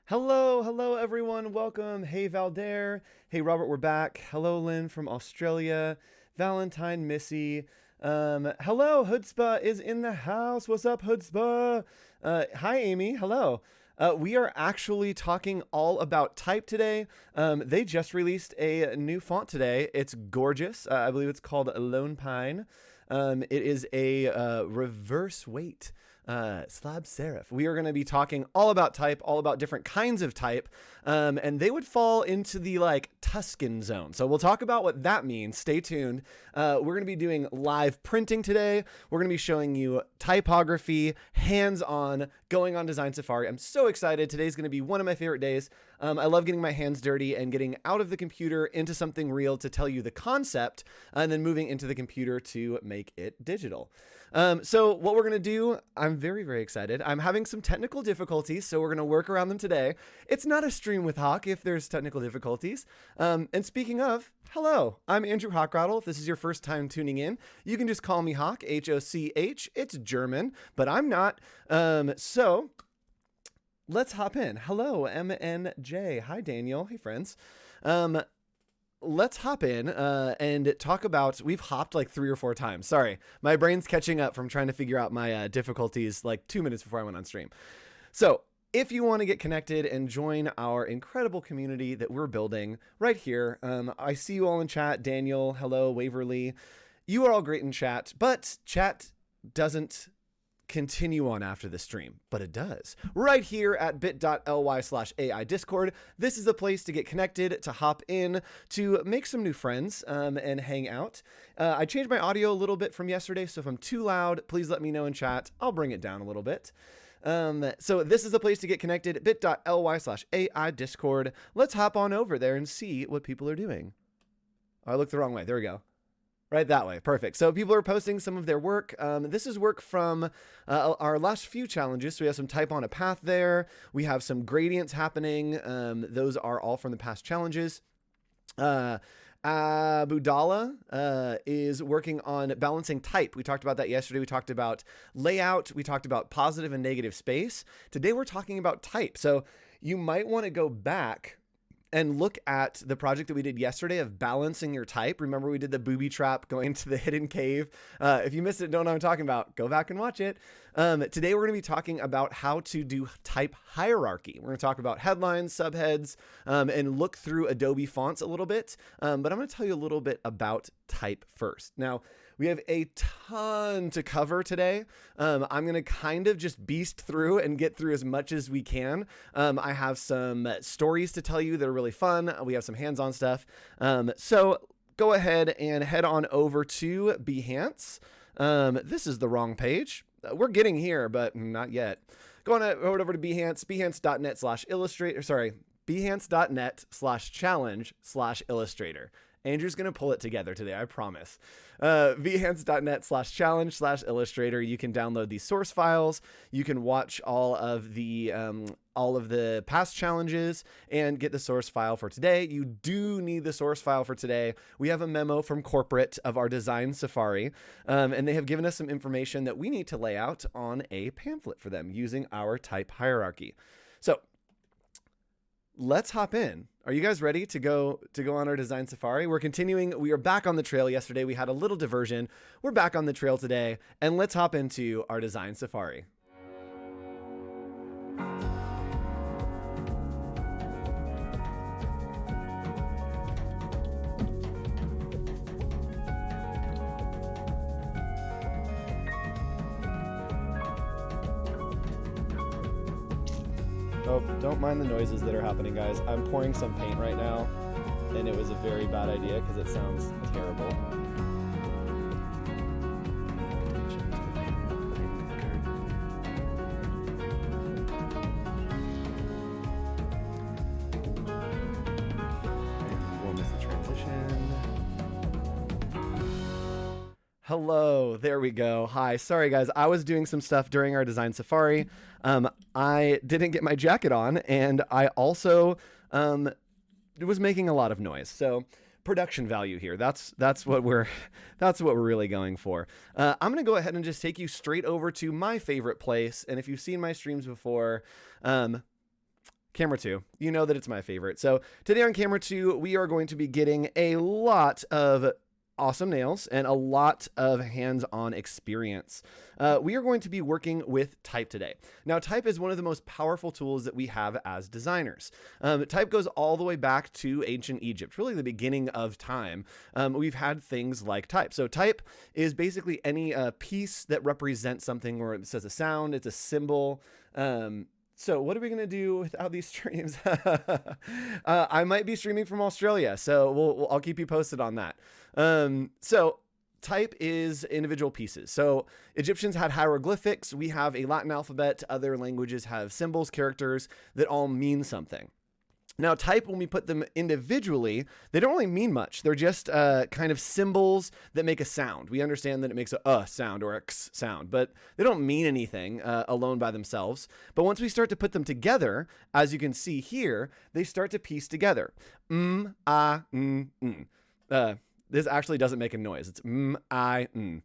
Hello everyone. Welcome. Hey Valder. Hey Robert, we're back. Hello Lynn from Australia. Valentine, Missy. Hello, Hoodspah is in the house. What's up, Hoodspah? Hi Amy. Hello. We are actually talking all about type today. They just released a new font today. It's gorgeous. I believe it's called Lone Pine. It is a reverse weight slab serif. We are going to be talking all about type, all about different kinds of type, and they would fall into the like Tuscan zone. So we'll talk about what that means. Stay tuned. We're going to be doing live printing today. We're going to be showing you typography, hands-on, going on Design Safari. I'm so excited. Today's going to be one of my favorite days. I love getting my hands dirty and getting out of the computer into something real to tell you the concept, and then moving into the computer to make it digital. So what we're going to do, I'm very, very excited. I'm having some technical difficulties, so we're going to work around them today. It's not a stream with Hawk if there's technical difficulties. And speaking of, hello, I'm Andrew Hochrattle. If this is your first time tuning in, you can just call me Hawk, H-O-C-H. It's German, but I'm not. So let's hop in. Hello, MNJ. Hi, Daniel. Hey, friends. Let's hop in and talk about, we've hopped like 3 or 4 times. Sorry, my brain's catching up from trying to figure out my difficulties like 2 minutes before I went on stream. So if you want to get connected and join our incredible community that we're building right here, I see you all in chat. Daniel, hello, Waverly. You are all great in chat, but chat doesn't continue on after the stream, but it does right here at bit.ly/AI Discord. This is a place to get connected, to hop in, to make some new friends, and hang out. I changed my audio a little bit from yesterday, so if I'm too loud, please let me know in chat. I'll bring it down a little bit. So this is a place to get connected, bit.ly/AI Discord. Let's hop on over there and see what people are doing. Oh, I looked the wrong way. There we go. Right that way. Perfect. So people are posting some of their work. This is work from our last few challenges. So we have some type on a path there. We have some gradients happening. Those are all from the past challenges. Abudala is working on balancing type. We talked about that yesterday. We talked about layout. We talked about positive and negative space. Today we're talking about type. So you might want to go back and look at the project that we did yesterday of balancing your type. Remember, we did the booby trap going into the hidden cave. If you missed it, don't know what I'm talking about, go back and watch it. Today, we're going to be talking about how to do type hierarchy. We're going to talk about headlines, subheads, and look through Adobe Fonts a little bit. But I'm going to tell you a little bit about type first. Now, we have a ton to cover today. I'm going to kind of just beast through and get through as much as we can. I have some stories to tell you that are really fun. We have some hands-on stuff. So go ahead and head on over to Behance. This is the wrong page. We're getting here, but not yet. Go on over to Behance, behance.net/illustrator. Sorry, behance.net/challenge/illustrator. Andrew's going to pull it together today, I promise. Behance.net/challenge/illustrator. You can download these source files. You can watch all of the past challenges and get the source file for today. You do need the source file for today. We have a memo from corporate of our Design Safari, and they have given us some information that we need to lay out on a pamphlet for them using our type hierarchy. So let's hop in. Are you guys ready to go on our Design Safari? We're continuing. We are back on the trail. Yesterday we had a little diversion. We're back on the trail today, and let's hop into our Design Safari. Oh, don't mind the noises that are happening, guys. I'm pouring some paint right now, and it was a very bad idea because it sounds terrible. We'll miss the transition. Hello, there we go. Hi, sorry guys, I was doing some stuff during our Design Safari. I didn't get my jacket on, and I also was making a lot of noise. So production value here. That's what we're really going for. I'm gonna go ahead and just take you straight over to my favorite place. And if you've seen my streams before, can Camera 2. You know that it's my favorite. So today on Camera 2, we are going to be getting a lot of awesome nails and a lot of hands-on experience. We are going to be working with type today. Now, type is one of the most powerful tools that we have as designers. Type goes all the way back to ancient Egypt, really the beginning of time. We've had things like type. So type is basically any piece that represents something, or it says a sound, it's a symbol. So what are we going to do without these streams? I might be streaming from Australia, so I'll keep you posted on that. So type is individual pieces. So Egyptians had hieroglyphics. We have a Latin alphabet. Other languages have symbols, characters that all mean something. Now, type, when we put them individually, they don't really mean much. They're just kind of symbols that make a sound. We understand that it makes a sound or a x sound, but they don't mean anything alone by themselves. But once we start to put them together, as you can see here, they start to piece together. This actually doesn't make a noise. It's mine.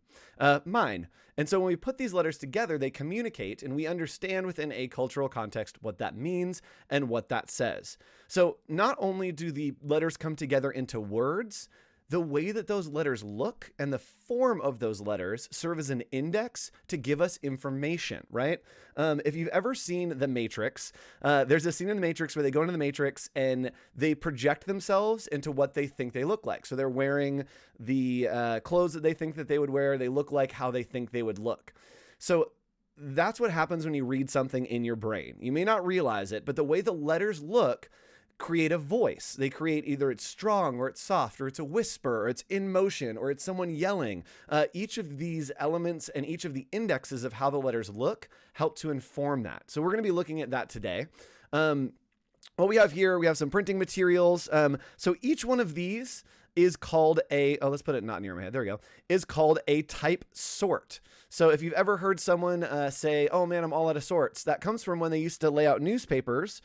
And so when we put these letters together, they communicate, and we understand within a cultural context what that means and what that says. So not only do the letters come together into words, the way that those letters look and the form of those letters serve as an index to give us information, right? If you've ever seen The Matrix, there's a scene in The Matrix where they go into the Matrix and they project themselves into what they think they look like. So they're wearing the clothes that they think that they would wear. They look like how they think they would look. So that's what happens when you read something in your brain. You may not realize it, but the way the letters look create a voice. They create either it's strong or it's soft or it's a whisper or it's in motion or it's someone yelling. Each of these elements and each of the indexes of how the letters look help to inform that. So we're going to be looking at that today. What we have here, we have some printing materials. So each one of these is called let's put it not near my head. There we go. Is called a type sort. So if you've ever heard someone say, oh man, I'm all out of sorts, that comes from when they used to lay out newspapers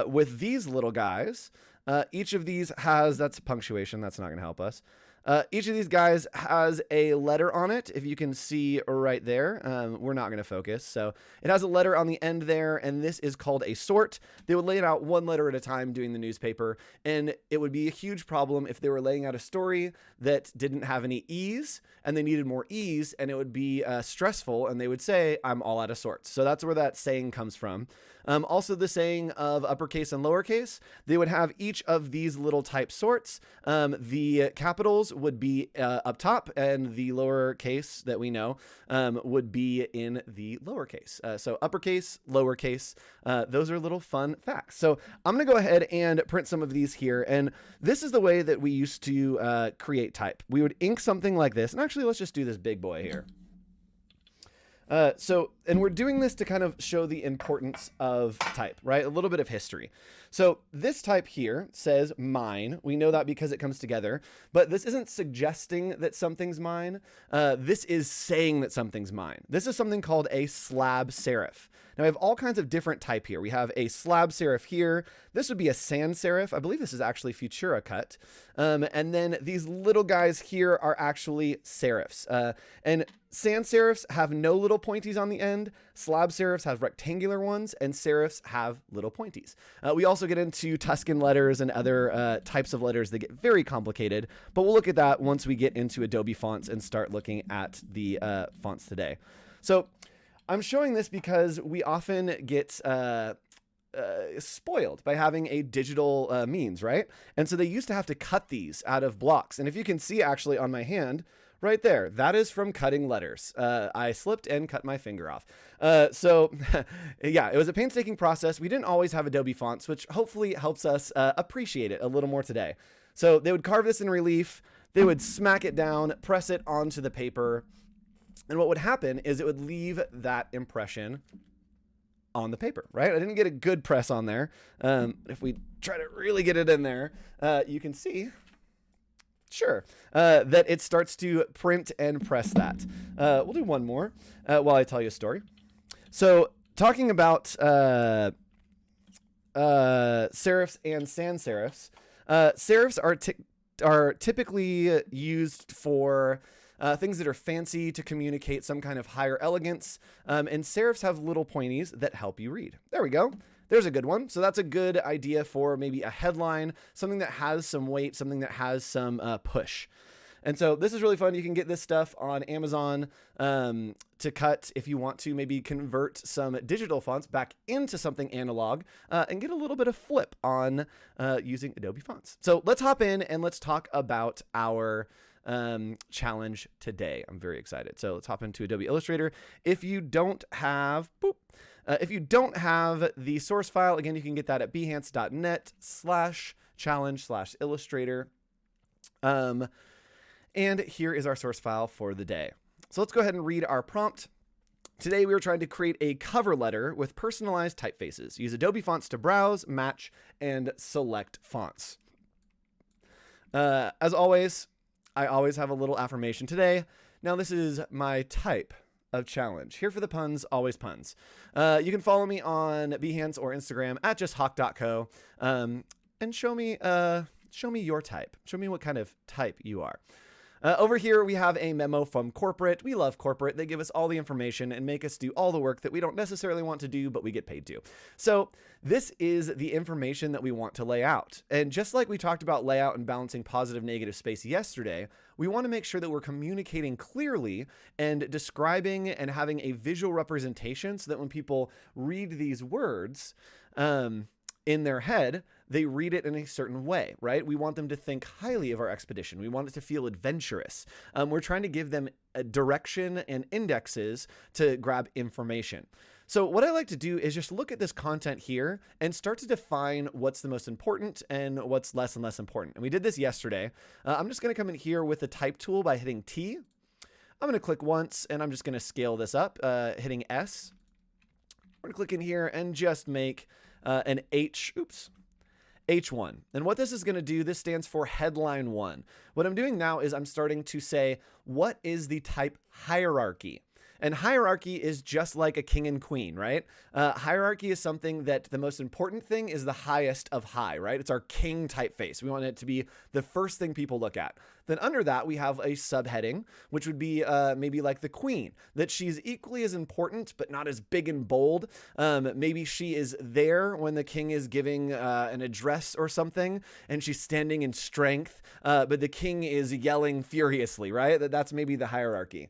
with these little guys. Each of these has, that's punctuation. That's not going to help us. Each of these guys has a letter on it. If you can see right there, we're not going to focus. So it has a letter on the end there, and this is called a sort. They would lay it out one letter at a time doing the newspaper, and it would be a huge problem if they were laying out a story that didn't have any E's, and they needed more E's, and it would be stressful, and they would say, I'm all out of sorts. So that's where that saying comes from. Also the saying of uppercase and lowercase, they would have each of these little type sorts. The capitals would be up top, and the lowercase that we know would be in the lowercase. So uppercase, lowercase, those are little fun facts. So I'm going to go ahead and print some of these here. And this is the way that we used to create type. We would ink something like this. And actually, let's just do this big boy here. And we're doing this to kind of show the importance of type, right? A little bit of history. So this type here says mine. We know that because it comes together, but this isn't suggesting that something's mine. This is saying that something's mine. This is something called a slab serif. Now we have all kinds of different type here. We have a slab serif here. This would be a sans serif. I believe this is actually Futura cut. And then these little guys here are actually serifs. And sans serifs have no little pointies on the end. Slab serifs have rectangular ones, and serifs have little pointies. We also get into Tuscan letters and other types of letters that get very complicated, but we'll look at that once we get into Adobe Fonts and start looking at the fonts today. So I'm showing this because we often get spoiled by having a digital means, right? And so they used to have to cut these out of blocks. And if you can see actually on my hand, right there, that is from cutting letters. I slipped and cut my finger off. So yeah, it was a painstaking process. We didn't always have Adobe Fonts, which hopefully helps us appreciate it a little more today. So they would carve this in relief. They would smack it down, press it onto the paper. And what would happen is it would leave that impression on the paper, right? I didn't get a good press on there. If we try to really get it in there, you can see, sure, that it starts to print and press that. We'll do one more while I tell you a story. So talking about serifs and sans serifs, serifs are typically used for things that are fancy to communicate some kind of higher elegance. And serifs have little pointies that help you read. There we go. there's a good one. So that's a good idea for maybe a headline, something that has some weight, something that has some push. And so this is really fun. You can get this stuff on Amazon to cut if you want to maybe convert some digital fonts back into something analog and get a little bit of flip on using Adobe Fonts. So let's hop in and let's talk about our challenge today. I'm very excited. So let's hop into Adobe Illustrator. If you don't have, the source file, again, you can get that at behance.net/challenge/illustrator. And here is our source file for the day. So let's go ahead and read our prompt. Today, we were trying to create a cover letter with personalized typefaces. Use Adobe Fonts to browse, match, and select fonts. As always, I always have a little affirmation today. Now, this is my type of challenge. Here for the puns, always puns. You can follow me on Behance or Instagram at justhawk.co and show me your type. Show me what kind of type you are. Over here, we have a memo from corporate. We love corporate. They give us all the information and make us do all the work that we don't necessarily want to do, but we get paid to. So this is the information that we want to lay out. And just like we talked about layout and balancing positive, negative space yesterday, we want to make sure that we're communicating clearly and describing and having a visual representation so that when people read these words, in their head, they read it in a certain way, right? We want them to think highly of our expedition. We want it to feel adventurous. We're trying to give them a direction and indexes to grab information. So what I like to do is just look at this content here and start to define what's the most important and what's less and less important. And we did this yesterday. I'm just going to come in here with the type tool by hitting T. I'm going to click once and I'm just going to scale this up, hitting S. We're going to click in here and just make an H1. And what this is going to do, this stands for headline 1. What I'm doing now is I'm starting to say, what is the type hierarchy? And hierarchy is just like a king and queen, right? Hierarchy is something that the most important thing is the highest of high, right? It's our king typeface. We want it to be the first thing people look at. Then under that, we have a subheading, which would be maybe like the queen, that she's equally as important, but not as big and bold. Maybe she is there when the king is giving an address or something, and she's standing in strength, but the king is yelling furiously, right? That's maybe the hierarchy.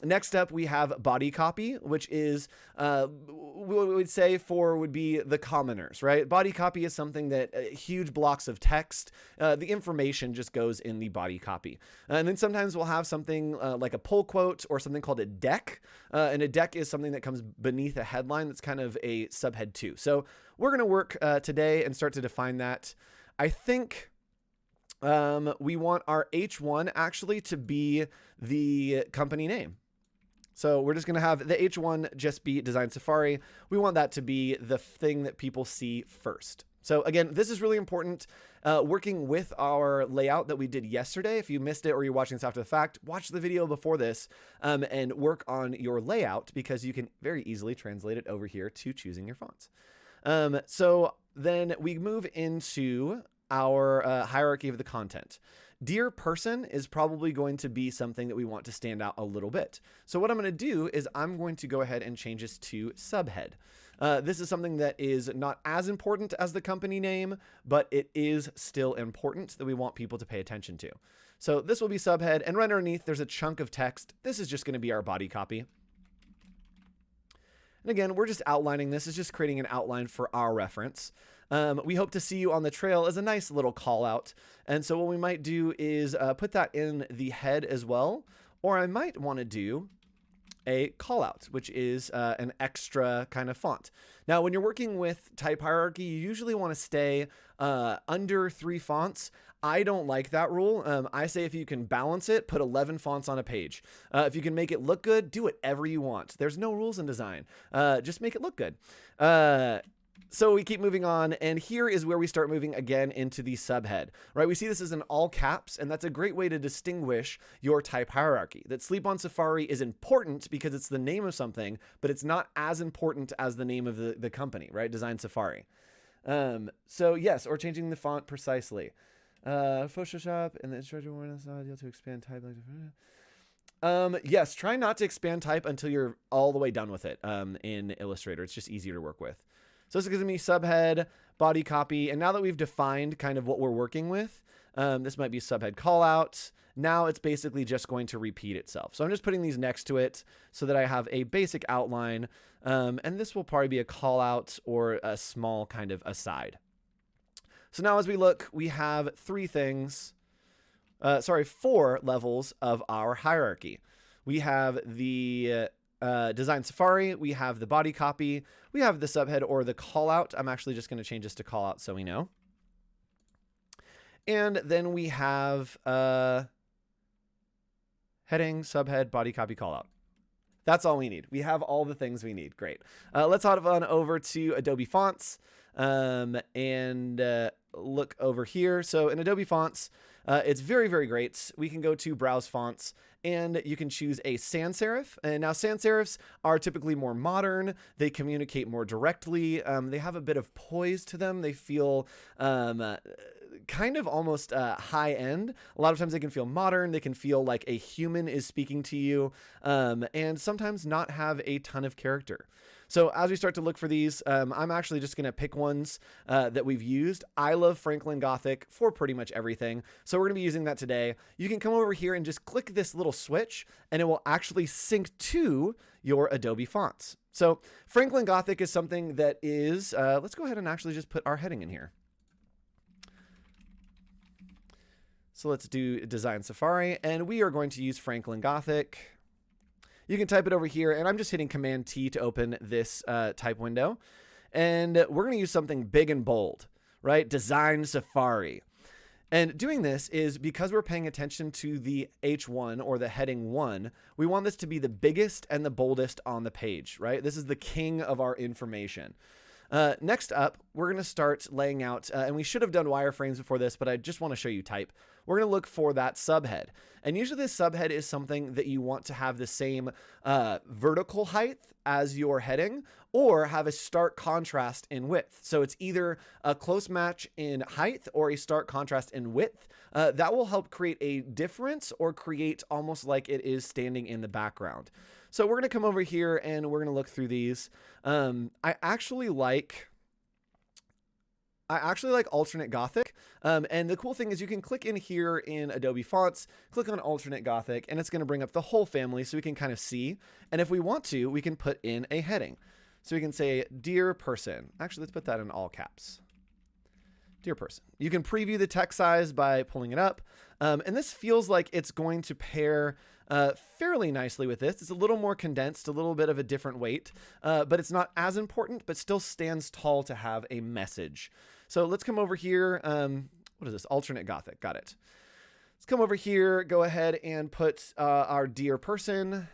Next up, we have body copy, which is what we would say would be the commoners, right? Body copy is something that huge blocks of text, the information just goes in the body copy. And then sometimes we'll have something like a pull quote or something called a deck. And a deck is something that comes beneath a headline that's kind of a subhead too. So we're going to work today and start to define that. I think we want our H1 actually to be the company name. So we're just going to have the H1 just be Design Safari. We want that to be the thing that people see first. So again, this is really important. Working with our layout that we did yesterday. If you missed it or you're watching this after the fact, watch the video before this and work on your layout because you can very easily translate it over here to choosing your fonts. So then we move into our hierarchy of the content. Dear person is probably going to be something that we want to stand out a little bit. So what I'm going to do is I'm going to go ahead and change this to subhead. This is something that is not as important as the company name, but it is still important that we want people to pay attention to. So this will be subhead, and right underneath there's a chunk of text. This is just going to be our body copy. And again, we're just outlining this. It's just creating an outline for our reference. We hope to see you on the trail as a nice little call out. And so what we might do is put that in the head as well. Or I might want to do a call out, which is an extra kind of font. Now, when you're working with type hierarchy, you usually want to stay under 3 fonts. I don't like that rule. I say if you can balance it, put 11 fonts on a page. If you can make it look good, do whatever you want. There's no rules in design. Just make it look good. So we keep moving on, and here is where we start moving again into the subhead, right? We see this as in all caps, and that's a great way to distinguish your type hierarchy. That Sleep on Safari is important because it's the name of something, but it's not as important as the name of the company, right? Design Safari. So yes, or changing the font precisely. Photoshop and the instructor warning us not ideal to expand type. Yes, try not to expand type until you're all the way done with it in Illustrator. It's just easier to work with. So this is going to be subhead, body copy. And now that we've defined kind of what we're working with, this might be subhead callout. Now it's basically just going to repeat itself. So I'm just putting these next to it so that I have a basic outline. And this will probably be a callout or a small kind of aside. So now as we look, we have four levels of our hierarchy. We have the design safari, we have the body copy, we have the subhead or the callout. I'm actually just going to change this to callout so we know. And then we have heading, subhead, body copy, callout. That's all we need. We have all the things we need. Great. Let's hop on over to Adobe Fonts and look over here. So in Adobe Fonts, it's very, very great. We can go to Browse Fonts and you can choose a sans serif. And now sans serifs are typically more modern. They communicate more directly. They have a bit of poise to them. They feel kind of almost high end. A lot of times they can feel modern. They can feel like a human is speaking to you, and sometimes not have a ton of character. So as we start to look for these, I'm actually just going to pick ones that we've used. I love Franklin Gothic for pretty much everything. So we're going to be using that today. You can come over here and just click this little switch and it will actually sync to your Adobe Fonts. So Franklin Gothic is something that is, let's go ahead and actually just put our heading in here. So let's do Design Safari, and we are going to use Franklin Gothic. You can type it over here, and I'm just hitting Command T to open this type window. And we're going to use something big and bold, right? Design Safari. And doing this is because we're paying attention to the H1 or the heading 1, we want this to be the biggest and the boldest on the page, right? This is the king of our information. Next up, we're going to start laying out, and we should have done wireframes before this, but I just want to show you type. We're going to look for that subhead. And usually this subhead is something that you want to have the same vertical height as your heading or have a stark contrast in width. So it's either a close match in height or a stark contrast in width. That will help create a difference or create almost like it is standing in the background. So we're going to come over here and we're going to look through these. I actually like alternate Gothic. And the cool thing is you can click in here in Adobe Fonts, click on alternate Gothic, and it's going to bring up the whole family so we can kind of see. And if we want to, we can put in a heading. So we can say, dear person. Actually, let's put that in all caps. Dear person. You can preview the text size by pulling it up. And this feels like it's going to pair fairly nicely with this. It's a little more condensed, a little bit of a different weight, but it's not as important, but still stands tall to have a message. So let's come over here. What is this? Alternate Gothic. Got it. Let's come over here. Go ahead and put our dear person,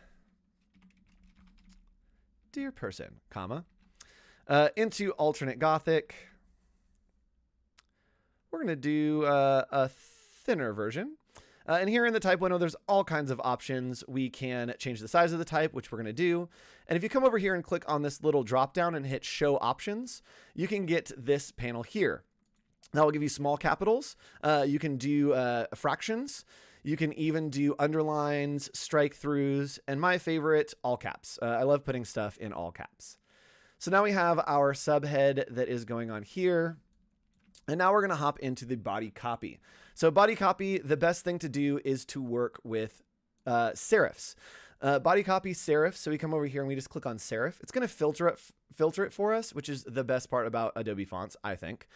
comma, into alternate Gothic. We're going to do a thinner version. And here in the type window, there's all kinds of options. We can change the size of the type, which we're going to do. And if you come over here and click on this little drop down and hit show options, you can get this panel here. That will give you small capitals. You can do fractions. You can even do underlines, strike throughs, and my favorite, all caps. I love putting stuff in all caps. So now we have our subhead that is going on here. And now we're going to hop into the body copy. So body copy, the best thing to do is to work with serifs. Body copy serif. So we come over here and we just click on serif. It's going to filter it for us, which is the best part about Adobe Fonts, I think.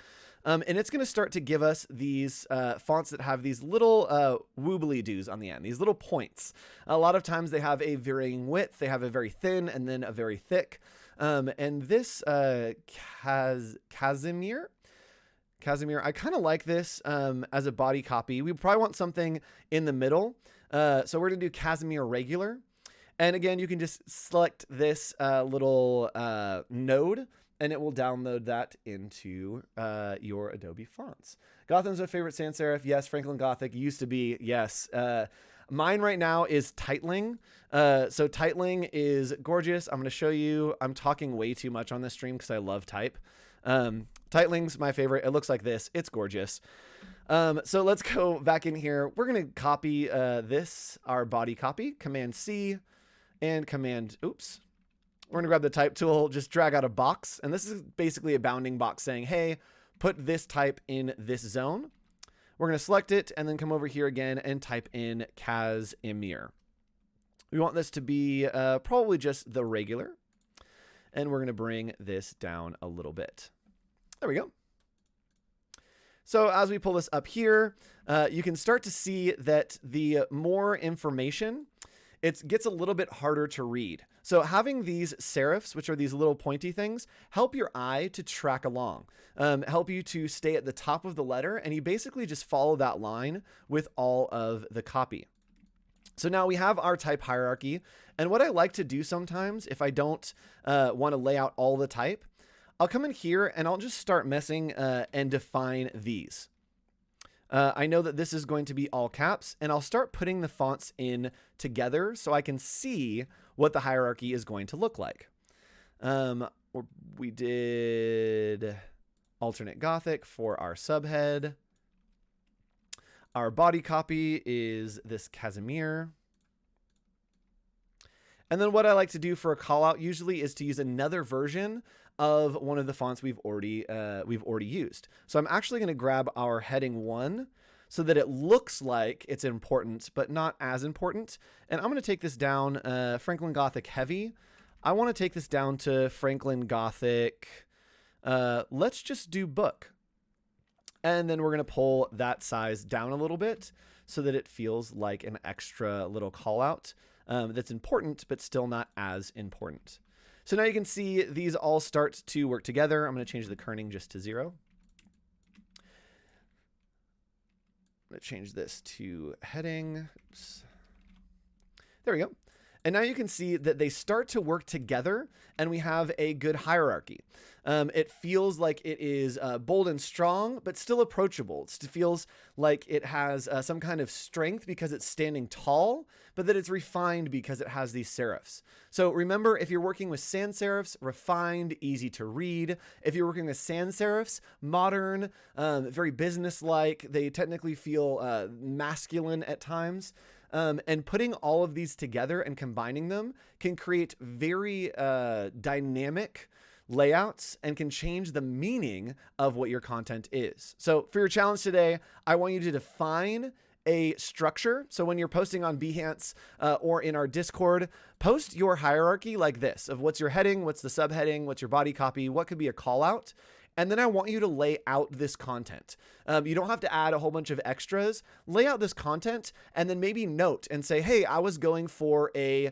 And it's going to start to give us these fonts that have these little woobly-doos on the end, these little points. A lot of times they have a varying width. They have a very thin and then a very thick. And this Casimir, I kind of like this as a body copy. We probably want something in the middle. So we're going to do Casimir regular. And again, you can just select this little node and it will download that into your Adobe Fonts. Gotham's my favorite sans serif. Yes, Franklin Gothic used to be. Yes. Mine right now is Tightling. So Tightling is gorgeous. I'm going to show you. I'm talking way too much on this stream because I love type. Tightling's my favorite. It looks like this. It's gorgeous. So let's go back in here. We're going to copy our body copy, Command C and Command, oops. We're going to grab the type tool, just drag out a box. And this is basically a bounding box saying, hey, put this type in this zone. We're going to select it and then come over here again and type in Casimir. We want this to be probably just the regular. And we're going to bring this down a little bit. There we go. So as we pull this up here, you can start to see that the more information, it gets a little bit harder to read. So having these serifs, which are these little pointy things, help your eye to track along, help you to stay at the top of the letter, and you basically just follow that line with all of the copy. So now we have our type hierarchy, and what I like to do sometimes, if I don't want to lay out all the type, I'll come in here and I'll just start messing and define these. I know that this is going to be all caps, and I'll start putting the fonts in together so I can see what the hierarchy is going to look like. We did alternate Gothic for our subhead. Our body copy is this Casimir. And then what I like to do for a callout usually is to use another version of one of the fonts we've already used. So I'm actually going to grab our heading 1 so that it looks like it's important, but not as important. And I'm going to take this down, Franklin Gothic Heavy. I want to take this down to Franklin Gothic. Let's just do book. And then we're going to pull that size down a little bit so that it feels like an extra little call out that's important, but still not as important. So now you can see these all start to work together. I'm going to change the kerning just to 0. I'm going to change this to heading. Oops. There we go. And now you can see that they start to work together and we have a good hierarchy. It feels like it is bold and strong, but still approachable. It feels like it has some kind of strength because it's standing tall, but that it's refined because it has these serifs. So remember, if you're working with sans serifs, refined, easy to read. If you're working with sans serifs, modern, very business-like. They technically feel masculine at times. And putting all of these together and combining them can create very dynamic layouts and can change the meaning of what your content is. So for your challenge today, I want you to define a structure. So when you're posting on Behance or in our Discord, post your hierarchy like this of what's your heading, what's the subheading, what's your body copy, what could be a call out. And then I want you to lay out this content. You don't have to add a whole bunch of extras. Lay out this content and then maybe note and say, hey, I was going for a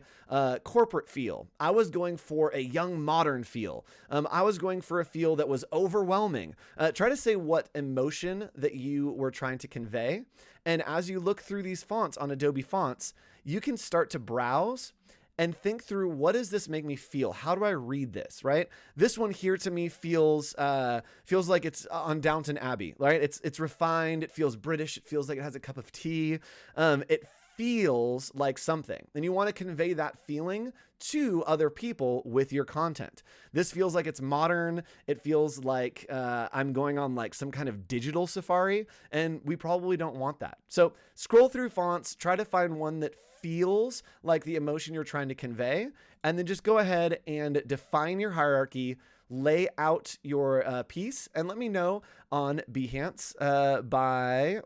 corporate feel. I was going for a young modern feel. I was going for a feel that was overwhelming. Try to say what emotion that you were trying to convey. And as you look through these fonts on Adobe Fonts, you can start to browse and think through, what does this make me feel? How do I read this, right? This one here to me feels like it's on Downton Abbey, right? It's refined. It feels British. It feels like it has a cup of tea. It feels like something. And you want to convey that feeling to other people with your content. This feels like it's modern. It feels like I'm going on like some kind of digital safari, and we probably don't want that. So scroll through fonts, try to find one that feels like the emotion you're trying to convey, and then just go ahead and define your hierarchy, lay out your piece, and let me know on Behance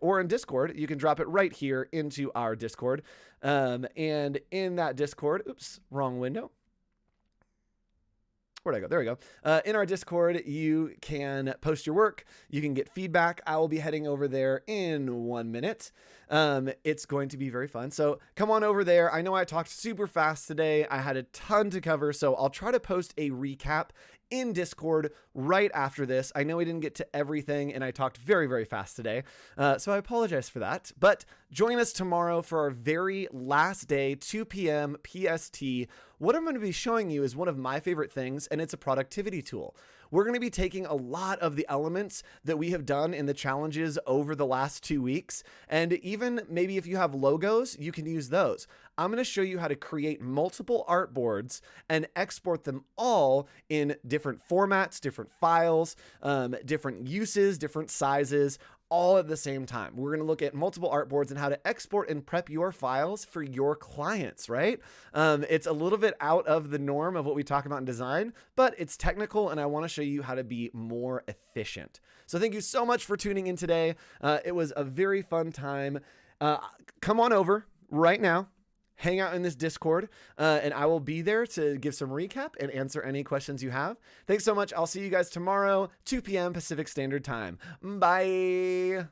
or in Discord. You can drop it right here into our Discord. And in that Discord, oops, wrong window. Where'd I go? There we go. In our Discord, you can post your work. You can get feedback. I will be heading over there in 1 minute. It's going to be very fun. So come on over there. I know I talked super fast today. I had a ton to cover, so I'll try to post a recap in Discord right after this. I know we didn't get to everything and I talked very, very fast today. So I apologize for that, but join us tomorrow for our very last day, 2 p.m. PST. What I'm going to be showing you is one of my favorite things, and it's a productivity tool. We're going to be taking a lot of the elements that we have done in the challenges over the last 2 weeks. And even maybe if you have logos, you can use those. I'm going to show you how to create multiple artboards and export them all in different formats, different files, different uses, different sizes, all at the same time. We're going to look at multiple artboards and how to export and prep your files for your clients, right? It's a little bit out of the norm of what we talk about in design, but it's technical, and I want to show you how to be more efficient. So thank you so much for tuning in today. It was a very fun time. Come on over right now. Hang out in this Discord, and I will be there to give some recap and answer any questions you have. Thanks so much. I'll see you guys tomorrow, 2 p.m. Pacific Standard Time. Bye.